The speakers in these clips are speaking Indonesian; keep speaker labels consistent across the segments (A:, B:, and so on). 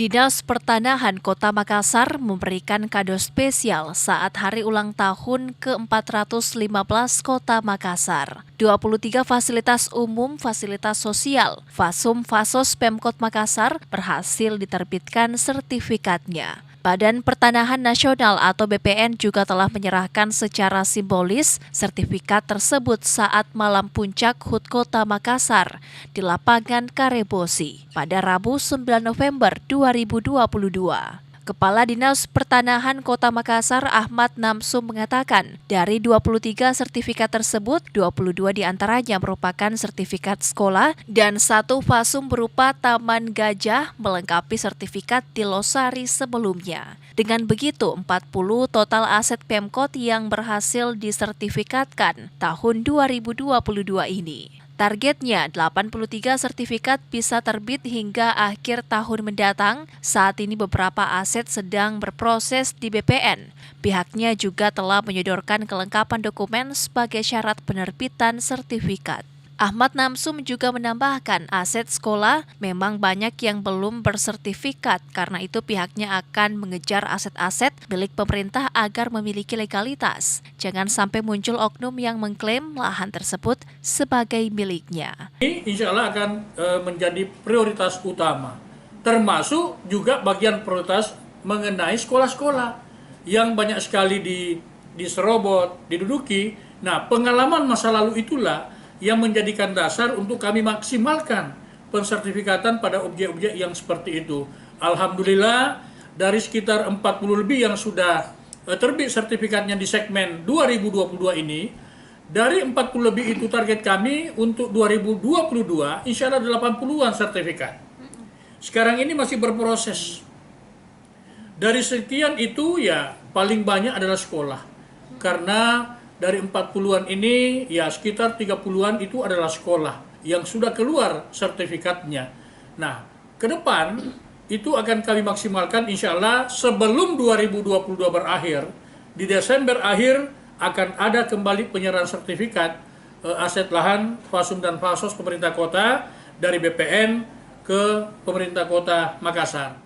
A: Dinas Pertanahan Kota Makassar memberikan kado spesial saat hari ulang tahun ke-415 Kota Makassar. 23 fasilitas umum, fasilitas sosial, Fasum Fasos Pemkot Makassar berhasil diterbitkan sertifikatnya. Badan Pertanahan Nasional atau BPN juga telah menyerahkan secara simbolis sertifikat tersebut saat malam puncak HUT Kota Makassar di lapangan Karebosi pada Rabu 9 November 2022. Kepala Dinas Pertanahan Kota Makassar Ahmad Namsum mengatakan, dari 23 sertifikat tersebut, 22 diantaranya merupakan sertifikat sekolah dan satu fasum berupa Taman Gajah melengkapi sertifikat di Losari sebelumnya. Dengan begitu, 40 total aset Pemkot yang berhasil disertifikatkan tahun 2022 ini. Targetnya 83 sertifikat bisa terbit hingga akhir tahun mendatang. Saat ini beberapa aset sedang berproses di BPN. Pihaknya juga telah menyodorkan kelengkapan dokumen sebagai syarat penerbitan sertifikat. Ahmad Namsum juga menambahkan aset sekolah memang banyak yang belum bersertifikat, karena itu pihaknya akan mengejar aset-aset milik pemerintah agar memiliki legalitas. Jangan sampai muncul oknum yang mengklaim lahan tersebut sebagai miliknya.
B: Ini insya Allah akan menjadi prioritas utama, termasuk juga bagian prioritas mengenai sekolah-sekolah yang banyak sekali diserobot, diduduki. Nah, pengalaman masa lalu itulah yang menjadikan dasar untuk kami maksimalkan pensertifikatan pada objek-objek yang seperti itu. Alhamdulillah, dari sekitar 40 lebih yang sudah terbit sertifikatnya di segmen 2022 ini, dari 40 lebih itu target kami untuk 2022, insya Allah 80-an sertifikat. Sekarang ini masih berproses. Dari sekian itu ya paling banyak adalah sekolah. Karena dari 40-an ini, ya sekitar 30-an itu adalah sekolah yang sudah keluar sertifikatnya. Nah, ke depan itu akan kami maksimalkan insya Allah sebelum 2022 berakhir. Di Desember akhir akan ada kembali penyerahan sertifikat aset lahan, Fasum dan Fasos pemerintah kota dari BPN ke pemerintah kota Makassar.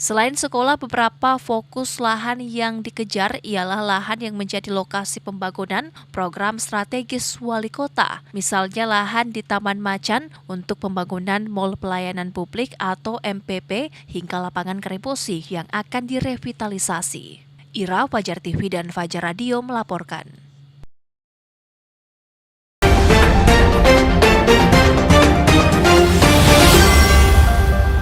A: Selain sekolah, beberapa fokus lahan yang dikejar ialah lahan yang menjadi lokasi pembangunan program strategis wali kota. Misalnya lahan di Taman Macan untuk pembangunan Mall Pelayanan Publik atau MPP hingga lapangan Karebosi yang akan direvitalisasi. Ira, Fajar TV dan Fajar Radio melaporkan.